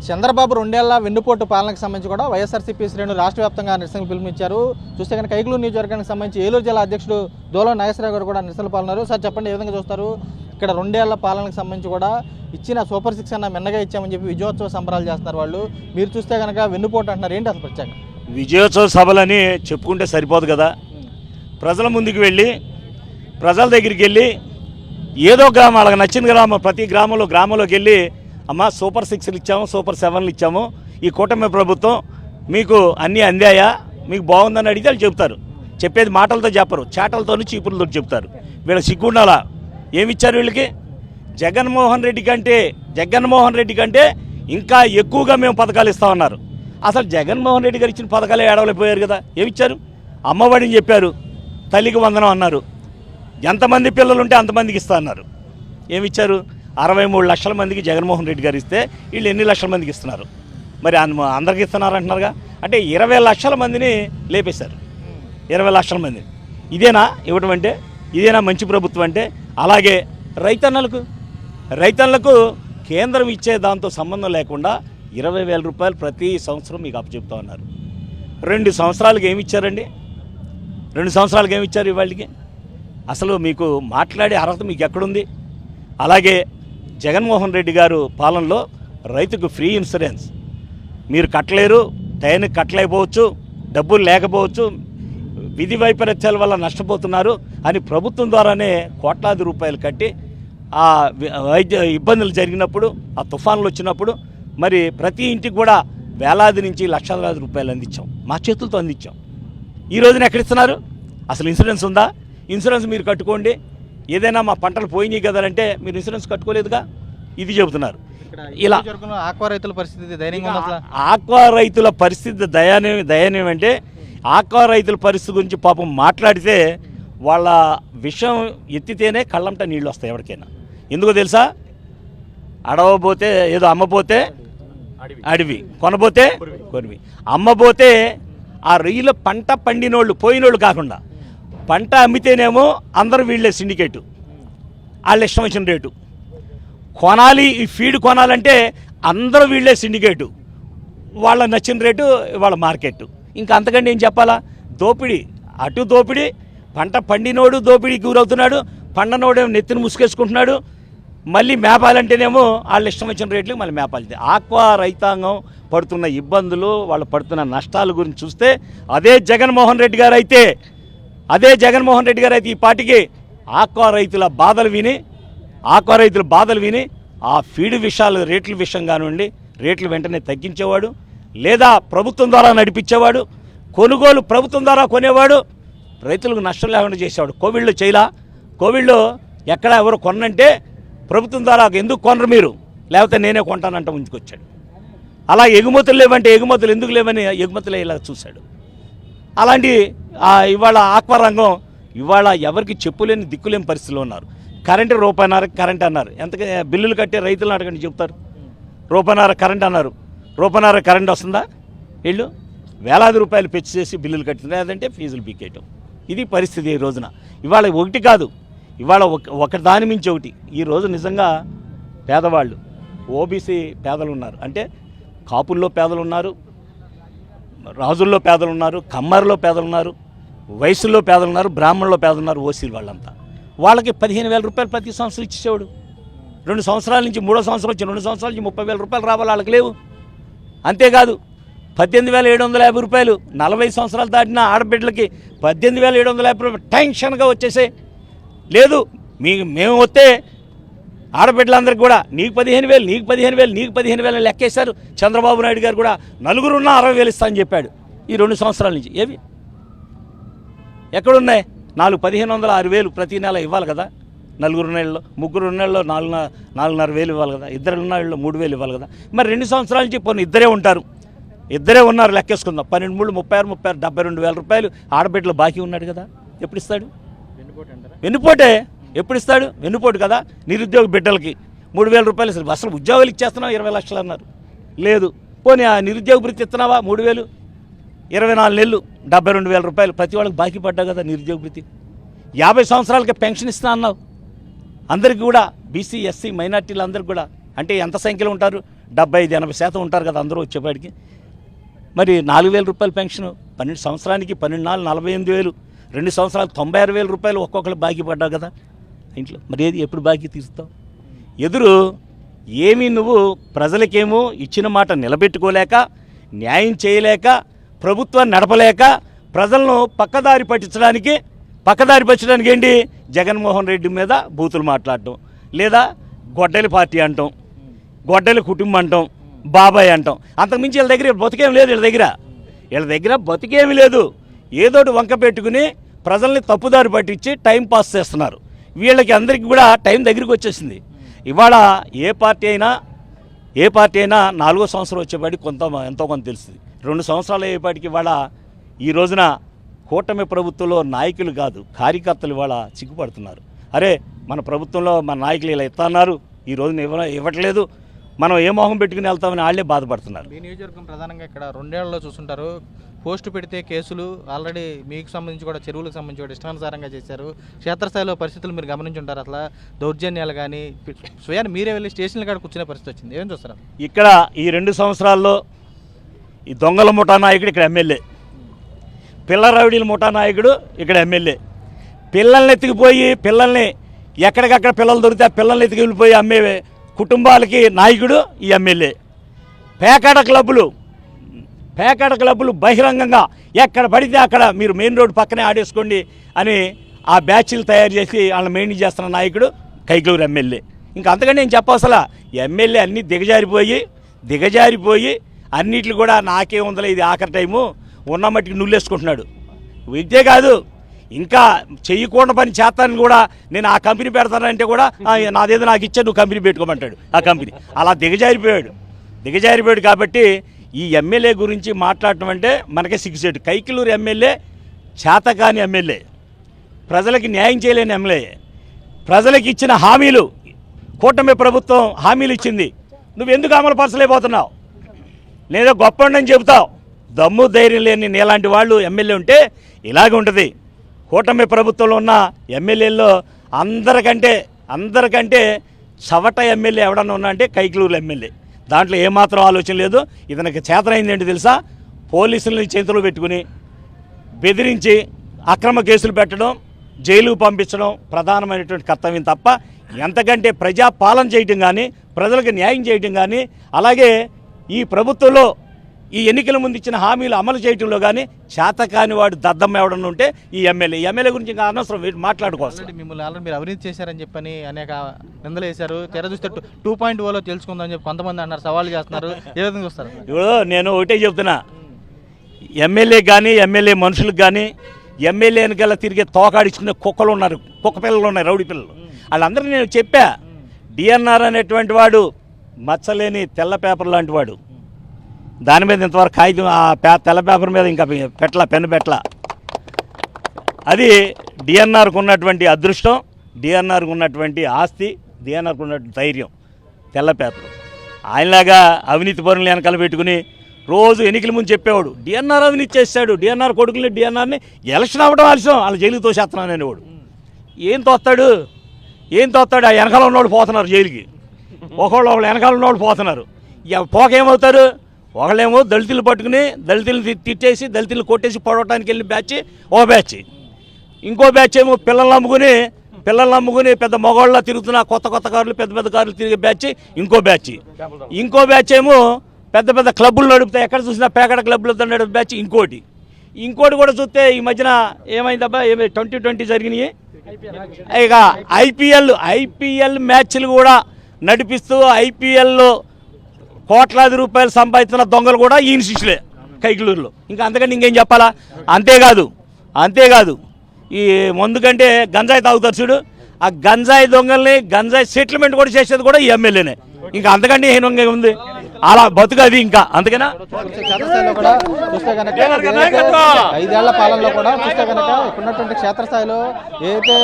చంద్రబాబు 2 ఏళ్ల వెన్నుపోటు పాలనకు సంబంధించి కూడా వైఎస్ఆర్సీపీ శ్రేణులు రాష్ట్ర వ్యాప్తంగా నిరసనలు పిలుపునిచ్చారు. చూస్తే కనుక కైకలూరు నియోజకవర్గానికి సంబంధించి ఏలూరు జిల్లా అధ్యక్షుడు దోలం నాగేశ్వరరావు గారు కూడా నిరసనలు పాల్గొన్నారు. సార్ చెప్పండి, ఏ విధంగా చూస్తారు? ఇక్కడ 2 ఏళ్ల పాలనకు సంబంధించి కూడా ఇచ్చిన సూపర్ 6 అన్న మిన్నగా ఇచ్చామని చెప్పి విజయోత్సవ సంబరాలు చేస్తున్నారు వాళ్ళు. మీరు చూస్తే కనుక వెన్నుపోటు అంటున్నారు, ఏంటి అసలు ప్రత్యేకంగా? విజయోత్సవ సభలని చెప్పుకుంటే సరిపోదు కదా. ప్రజల ముందుకు వెళ్ళి ప్రజల దగ్గరికి వెళ్ళి ఏదో గ్రామం వాళ్ళకి నచ్చిన గ్రామం ప్రతి గ్రామంలోకి వెళ్ళి అమ్మ సూపర్ 6లు ఇచ్చాము, సూపర్ 7లు ఇచ్చాము, ఈ కూటమి ప్రభుత్వం మీకు అన్నీ అందాయా, మీకు బాగుందని అడిగితే వాళ్ళు చెప్తారు. చెప్పేది మాటలతో చెప్పరు, చేటలతోనూ చీపులతో చెప్తారు. వీళ్ళకి సిగ్గుండాలా? ఏమిచ్చారు వీళ్ళకి? జగన్మోహన్ రెడ్డి కంటే ఇంకా ఎక్కువగా మేము పథకాలు ఇస్తామన్నారు. అసలు జగన్మోహన్ రెడ్డి గారు ఇచ్చిన పథకాలే ఏడవలేకపోయారు కదా. ఏమిచ్చారు? అమ్మఒడిని చెప్పారు, తల్లికి వందనం అన్నారు, ఎంతమంది పిల్లలు ఉంటే అంతమందికి ఇస్తా అన్నారు. ఏమిచ్చారు? 63 లక్షల మందికి జగన్మోహన్ రెడ్డి గారు ఇస్తే వీళ్ళు ఎన్ని లక్షల మందికి ఇస్తున్నారు? మరి అందరికి ఇస్తున్నారు అంటున్నారుగా. అంటే 20 లక్షల మందిని లేపేశారు. 20 లక్షల మందిని. ఇదేనా ఇవ్వడం అంటే? ఇదేనా మంచి ప్రభుత్వం అంటే? అలాగే రైతన్నలకు కేంద్రం ఇచ్చే దాంతో సంబంధం లేకుండా 20,000 రూపాయలు ప్రతి సంవత్సరం మీకు అప్పచెప్తా ఉన్నారు. 2 సంవత్సరాలకు ఏమి ఇచ్చారండి? 2 సంవత్సరాలకు ఏమి ఇచ్చారు ఇవాళకి? అసలు మీకు మాట్లాడే అర్హత మీకు ఎక్కడుంది? అలాగే జగన్మోహన్ రెడ్డి గారు పాలనలో రైతుకు ఫ్రీ ఇన్సూరెన్స్ మీరు కట్టలేరు, టైంకి కట్టలేకపోవచ్చు, డబ్బులు లేకపోవచ్చు, విధి వైపరీత్యాల వల్ల నష్టపోతున్నారు అని ప్రభుత్వం ద్వారానే కోట్లాది రూపాయలు కట్టి ఆ వైద్య ఇబ్బందులు జరిగినప్పుడు, ఆ తుఫాన్లు వచ్చినప్పుడు మరి ప్రతి ఇంటికి కూడా వేలాది నుంచి లక్షలాది రూపాయలు అందించాం, మా చేతులతో అందించాం. ఈ రోజున ఎక్కడిస్తున్నారు? అసలు ఇన్సూరెన్స్ ఉందా? ఇన్సూరెన్స్ మీరు కట్టుకోండి, ఏదైనా మా పంటలు పోయినాయి కదా అంటే మీరు ఇన్సూరెన్స్ కట్టుకోలేదుగా, ఇది చెబుతున్నారు. ఇలా ఆక్వా రైతుల పరిస్థితి దయనీయంగా ఉంది. ఆక్వా రైతుల పరిస్థితి దయనీయం అంటే ఆక్వా రైతుల పరిస్థితి గురించి పాపం మాట్లాడితే వాళ్ళ విషయం ఎత్తితేనే కళ్ళంట నీళ్ళు వస్తాయి ఎవరికైనా. ఎందుకో తెలుసా? అడవబోతే ఏదో అమ్మబోతే అడవి, కొనబోతే కొనివి. అమ్మబోతే ఆ రొయ్యల పంట పండినోళ్ళు పోయినోళ్ళు కాకుండా పంట అమ్మితేనేమో అందరూ వీళ్ళే సిండికేటు, వాళ్ళ ఇష్టం వచ్చిన రేటు. కొనాలి, ఈ ఫీడ్ కొనాలంటే అందరూ వీళ్ళే సిండికేటు, వాళ్ళ నచ్చిన రేటు వాళ్ళ మార్కెట్. ఇంకా అంతకంటే ఏం చెప్పాలా? దోపిడీ, అటు దోపిడీ, పంట పండినోడు దోపిడీకి గురవుతున్నాడు, పండనోడేమో నెత్తిని ముసుకేసుకుంటున్నాడు. మళ్ళీ మేపాలంటేనేమో వాళ్ళ ఇష్టం వచ్చిన రేట్లకు మళ్ళీ మేపాలి. ఆక్వా రైతాంగం పడుతున్న ఇబ్బందులు, వాళ్ళు పడుతున్న నష్టాల గురించి చూస్తే అదే జగన్మోహన్ రెడ్డి గారు అయితే ఈ పార్టీకి ఆక్వా రైతుల బాధలు విని ఆ ఫీడ్ రేట్ల విషయం కానివ్వండి, రేట్లు వెంటనే తగ్గించేవాడు, లేదా ప్రభుత్వం ద్వారా నడిపించేవాడు, కొనుగోలు ప్రభుత్వం ద్వారా కొనేవాడు, రైతులకు నష్టం లేకుండా చేసేవాడు. కోవిడ్లో ఎక్కడ ఎవరు కొనంటే ప్రభుత్వం ద్వారా ఎందుకు కొనరు మీరు, లేకపోతే నేనే కొంటానంట ముందుకొచ్చాడు. అలా ఎగుమతులు లేవంటే ఎగుమతులు ఎందుకు లేవని ఎగుమతులు ఇలా చూశాడు. అలాంటి ఇవాళ ఆక్వా రంగం ఇవాళ ఎవరికి చెప్పులేని దిక్కులేని పరిస్థితిలో ఉన్నారు. కరెంటు రూపాయన్నర కరెంట్ అన్నారు, ఎంతగా బిల్లులు కట్టే రైతులను అడగండి చెప్తారు. రూపాయన్నర కరెంట్ అన్నారు, రూపాయన్నర కరెంట్ వస్తుందా? వీళ్ళు వేలాది రూపాయలు పెంచి చేసి బిల్లులు కట్టింది, లేదంటే ఫీజులు పీకేయటం. ఇది పరిస్థితి ఈ రోజున. ఇవాళ ఒకటి కాదు, ఇవాళ ఒక దాని మించి ఒకటి. ఈరోజు నిజంగా పేదవాళ్ళు, ఓబీసీ పేదలు ఉన్నారు, అంటే కాపుల్లో పేదలు ఉన్నారు, రాజుల్లో పేదలు ఉన్నారు, కమ్మరిలో పేదలు ఉన్నారు, వయసుల్లో పేదలు ఉన్నారు, బ్రాహ్మణుల్లో పేదలు ఉన్నారు, ఓసీలు వాళ్ళంతా. వాళ్ళకి 15,000 రూపాయలు ప్రతి సంవత్సరం ఇచ్చేవాడు. 2 సంవత్సరాల నుంచి 3వ సంవత్సరం వచ్చి 2 సంవత్సరాల నుంచి 30,000 రూపాయలు రావాలి, వాళ్ళకి లేవు. అంతేకాదు 18,750 రూపాయలు 40 సంవత్సరాలు దాటిన ఆడబిడ్డలకి 18,750 రూపాయలు టెన్షన్గా వచ్చేసే. లేదు మేము వస్తే ఆడబిడ్డలందరికీ కూడా నీకు 15,000 లెక్కేశారు. చంద్రబాబు నాయుడు గారు కూడా నలుగురున్నా 60,000 ఇస్తా అని చెప్పాడు. ఈ 2 సంవత్సరాల నుంచి ఏవి ఎక్కడున్నాయి? 1,500 6,000 ప్రతి నెల ఇవ్వాలి కదా. 4 నెలల్లో, 3 నెలల్లో 4,500 ఇవ్వాలి కదా. 2 ఉన్న వాళ్ళు 3,000 ఇవ్వాలి కదా. మరి 2 సంవత్సరాల నుంచి పోనీ ఇద్దరే ఉన్నారు లెక్కేసుకుందాం. 12 36 72,000 రూపాయలు ఆడబిడ్డలు బాకీ ఉన్నాడు కదా. ఎప్పుడు ఇస్తాడు? వెన్నుపోటే. ఎప్పుడు ఇస్తాడు? వెన్నుపోటు కదా. నిరుద్యోగ బిడ్డలకి 3,000 రూపాయలు ఇస్తారు. అసలు ఉద్యోగాలు ఇచ్చేస్తున్నావు 20 లక్షలు అన్నారు. లేదు, పోనీ ఆ నిరుద్యోగ వృత్తి ఇస్తున్నావా 3,000, 24 నెలలు 72,000 రూపాయలు ప్రతి వాళ్ళకి బాకీ పడ్డావు కదా నిరుద్యోగ వృత్తి. 50 సంవత్సరాలకి పెన్షన్ ఇస్తా అన్నావు అందరికీ కూడా, బీసీ ఎస్సీ మైనార్టీలు అందరికీ కూడా. అంటే ఎంత సంఖ్యలో ఉంటారు? 75-80% ఉంటారు కదా అందరూ వచ్చేపాటికి. మరి 4,000 రూపాయల పెన్షన్ 12 సంవత్సరానికి 12 నాలుగు 48,000, 2 సంవత్సరాలు 96,000 రూపాయలు ఒక్కొక్కరు బాకీ పడ్డావు కదా ఇంట్లో. మరి ఏది ఎప్పుడు బాకీ తీరుస్తావు? ఎదురు ఏమీ నువ్వు ప్రజలకేమో ఇచ్చిన మాట నిలబెట్టుకోలేక, న్యాయం చేయలేక, ప్రభుత్వాన్ని నడపలేక, ప్రజలను పక్కదారి పట్టించడానికి ఏంటి జగన్మోహన్ రెడ్డి మీద బూతులు మాట్లాడటం, లేదా గొడ్డలి పార్టీ అంటాం, గొడ్డలి కుటుంబం అంటాం, బాబాయ్ అంటాం. అంతకుమించి వీళ్ళ దగ్గర బతికేం లేదు. వీళ్ళ దగ్గర బతికేమీ లేదు. ఏదోటి వంక పెట్టుకుని ప్రజల్ని తప్పుదారి పట్టించి టైం పాస్ చేస్తున్నారు. వీళ్ళకి అందరికీ కూడా టైం దగ్గరికి వచ్చేసింది. ఇవాళ ఏ పార్టీ అయినా 4వ సంవత్సరం వచ్చేపాటికి ఎంతో కొంత తెలుస్తుంది. 2 సంవత్సరాలు అయ్యేపాటికి ఇవాళ ఈ రోజున కూటమి ప్రభుత్వంలో నాయకులు కాదు, కార్యకర్తలు ఇవాళ సిగ్గుపడుతున్నారు. అరే మన ప్రభుత్వంలో మన నాయకులు ఇలా ఇస్తున్నారు, ఈ రోజున ఇవ్వట్లేదు, మనం ఏ మొహం పెట్టుకుని వెళ్తామని వాళ్ళే బాధపడుతున్నారు. మీ నియోజకవర్గం ప్రధానంగా ఇక్కడ 2 ఏళ్లలో చూస్తుంటారు, పోస్టు పెడితే కేసులు ఆల్రెడీ మీకు సంబంధించి కూడా చెరువులకు సంబంధించి కూడా ఇష్టానుసారంగా చేశారు. క్షేత్రస్థాయిలో పరిస్థితులు మీరు గమనించుంటారు. అసలు దౌర్జన్యాలు కానీ స్వయాన్ని మీరే వెళ్ళి స్టేషన్ల కాడ కూర్చునే పరిస్థితి వచ్చింది. ఏం చూస్తారు ఇక్కడ ఈ 2 సంవత్సరాల్లో? ఈ దొంగల ముఠా నాయకుడు ఇక్కడ ఎమ్మెల్యే, పిల్ల రౌడీల ముఠా నాయకుడు ఇక్కడ ఎమ్మెల్యే. పిల్లల్ని ఎత్తుకుపోయి పిల్లల్ని ఎక్కడికక్కడ పిల్లలు దొరికితే ఆ పిల్లల్ని ఎత్తుకెళ్ళిపోయి అమ్మే కుటుంబాలకి నాయకుడు ఈ ఎమ్మెల్యే. పేకాట క్లబ్బులు బహిరంగంగా ఎక్కడ పడితే అక్కడ మీరు మెయిన్ రోడ్డు పక్కనే ఆడేసుకోండి అని ఆ బ్యాచ్లు తయారు చేసి వాళ్ళని మెయింటైన్ చేస్తున్న నాయకుడు కైకలూరు ఎమ్మెల్యే. ఇంకా అంతకంటే నేను చెప్పవసలా. ఎమ్మెల్యే అన్నీ దిగజారిపోయి అన్నిట్లు కూడా నాకే ఉందలే, ఇది ఆఖరి టైము, ఉన్న మట్టికి నుల్లేసుకుంటున్నాడు. ఇదే కాదు, ఇంకా చెయ్యకూడని పని చేస్తానని కూడా నేను ఆ కంపెనీ పెడతానంటే కూడా నాదేదో నాకు ఇచ్చా, నువ్వు కంపెనీ పెట్టుకోమంటాడు. ఆ కంపెనీ అలా దిగజారిపోయాడు. కాబట్టి ఈ ఎమ్మెల్యే గురించి మాట్లాడటం అంటే మనకే సిగ్గుసేటు. కైకలూరు ఎమ్మెల్యే చేతకాని ఎమ్మెల్యే, ప్రజలకి న్యాయం చేయలేని ఎమ్మెల్యే. ప్రజలకు ఇచ్చిన హామీలు, కూటమి ప్రభుత్వం హామీలు ఇచ్చింది, నువ్వు ఎందుకు అమలు పరచలేకపోతున్నావు? లేదా గొప్పని చెబుతావు. దమ్ము ధైర్యం లేని నీలాంటి వాళ్ళు ఎమ్మెల్యే ఉంటే ఇలాగే ఉంటుంది. కూటమి ప్రభుత్వంలో ఉన్న ఎమ్మెల్యేల్లో అందరికంటే చవట ఎమ్మెల్యే ఎవడన్నా ఉన్నా అంటే కైకలూరు ఎమ్మెల్యే. దాంట్లో ఏమాత్రం ఆలోచన లేదు. ఇతనికి చేతనైంది ఏంటి తెలుసా? పోలీసులని చేతిలో పెట్టుకుని బెదిరించి అక్రమ కేసులు పెట్టడం, జైలుకు పంపించడం ప్రధానమైనటువంటి కర్తవ్యం తప్ప ఎంతకంటే ప్రజాపాలన చేయటం కానీ, ప్రజలకు న్యాయం చేయటం కానీ, అలాగే ఈ ప్రభుత్వంలో ఈ ఎన్నికల ముందు ఇచ్చిన హామీలు అమలు చేయడంలో కానీ చేతకాని వాడు దద్దమ్మ ఎవడన్నా ఉంటే ఈ ఎమ్మెల్యే గురించి ఇంకా అనవసరం మాట్లాడుకోవాలి. మిమ్మల్ని ఆల్రెడీ మీరు అవినీతి చేశారని చెప్పని అనేక నిందలు వేశారు. తెర చూస్తే 2.0లో తెలుసుకుందని చెప్పి కొంతమంది అన్నారు, సవాల్ చేస్తున్నారు. ఏ విధంగా చూస్తారు? ఇప్పుడు నేను ఒకటే చెప్తున్నా, ఎమ్మెల్యే కానీ ఎమ్మెల్యే మనుషులకు కానీ ఎమ్మెల్యే వెనకాల తిరిగే తోకాడిచ్చుకునే కుక్కలు ఉన్నారు, కుక్క పిల్లలు ఉన్నాయి, రౌడీ పిల్లలు. వాళ్ళందరికీ నేను చెప్పా, డిఎన్ఆర్ అనేటువంటి వాడు మచ్చలేని తెల్ల పేపర్ లాంటి వాడు. దాని మీద ఇంతవరకు కాగితం తెల్ల పేపర్ మీద ఇంకా పెన్ను పెట్టల. అది డిఎన్ఆర్కు ఉన్నటువంటి అదృష్టం, డిఎన్ఆర్కు ఉన్నటువంటి ఆస్తి, డిఎన్ఆర్కు ఉన్నటువంటి ధైర్యం, తెల్ల పేపర్. ఆయనలాగా అవినీతి పనులు వెనకాల పెట్టుకుని రోజు ఎన్నికల ముందు చెప్పేవాడు డిఎన్ఆర్ అవినీతి చేశాడు, డిఎన్ఆర్ కొడుకుని డిఎన్ఆర్ని ఎలక్షన్ అవ్వడం ఆలస్యం, వాళ్ళ జైలుకి తోసేస్తున్నాను అనేవాడు. ఏం తోస్తాడు? ఆ వెనకాల ఉన్నవాడు పోతున్నారు జైలుకి, ఒకళ్ళు వెనకాల ఉన్నవాడు పోతున్నారు. పోకేమవుతారు? ఒకళ్ళేమో దళితులు పట్టుకుని దళితులను తిట్టేసి దళితులను కొట్టేసి పడవటానికి వెళ్ళిన బ్యాచ్ ఒక బ్యాచ్, ఇంకో బ్యాచ్ ఏమో పిల్లల్ని అమ్ముకుని పెద్ద మగవాళ్ళ తిరుగుతున్న కొత్త కార్లు, పెద్ద కార్లు తిరిగే బ్యాచ్ ఇంకో బ్యాచ్ ఏమో పెద్ద క్లబ్బులు నడుపుతాయి, ఎక్కడ చూసినా పేకడ క్లబ్బులతో నడిపే బ్యాచ్ ఇంకోటి కూడా చూస్తే ఈ మధ్యన ఏమైందబ్బా, 2020 జరిగినాయి. ఇక ఐపీఎల్ మ్యాచ్లు కూడా నడిపిస్తూ ఐపీఎల్లో కోట్లాది రూపాయలు సంపాదిస్తున్న దొంగలు కూడా ఈయన శిష్యులే కైకలూరులో. ఇంకా అంతకంటే ఇంకేం చెప్పాలా? అంతేకాదు ఈ ముందుకంటే గంజాయి తాగుతారు చూడు, ఆ గంజాయి దొంగల్ని గంజాయి సెటిల్మెంట్ కూడా చేసేది కూడా ఈ ఎమ్మెల్యేనే. ఇంకా అంతకంటే హీనంగా ఉంది. అలా బతుకది ఇంకా అందుకనా క్షేత్రస్థాయిలో కూడా చూస్తే కనుక ఏదైతే 5 ఏళ్ల పాలనలో కూడా చూస్తే కనుక ఇప్పుడున్నటువంటి క్షేత్రస్థాయిలో ఏదైతే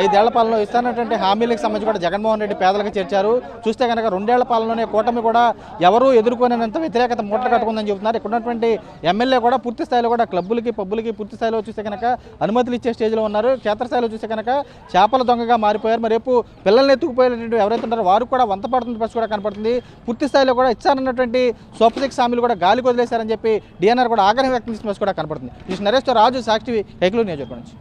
5 ఏళ్ల పాలనలో ఇస్తున్నటువంటి హామీలకు సంబంధించి కూడా జగన్మోహన్ రెడ్డి పేదలకు చేర్చారు. చూస్తే కనుక 2 ఏళ్ల పాలనలోనే కూటమి కూడా ఎవరూ ఎదుర్కొనేంత వ్యతిరేకత మూట కట్టుకుందని చెబుతున్నారు. ఇక్కడున్నటువంటి ఎమ్మెల్యే కూడా పూర్తి స్థాయిలో కూడా క్లబ్బులకి పబ్బులకి పూర్తి స్థాయిలో చూస్తే కనుక అనుమతులు ఇచ్చే స్టేజ్లో ఉన్నారు. క్షేత్రస్థాయిలో చూస్తే కనుక చేపల దొంగగా మారిపోయారు. మరి రేపు పిల్లల్ని ఎత్తుకుపోయేటువంటి ఎవరైతే ఉన్నారో వారు కూడా వంత పడుతున్న పరిస్థితి కూడా కనపడుతుంది. పూర్తి స్థాయిలో కూడా ఇచ్చారన్నటువంటి సూపర్ 6 హామీలు కూడా గాలికి వదిలేశారని చెప్పి డిఎన్ఆర్ కూడా ఆగ్రహం వ్యక్తం చేసిన పరిస్థితి కూడా కనపడుతుంది. నరేష్ రాజు, సాక్షి, కైకలూరు నియోజకవర్గం నుంచి.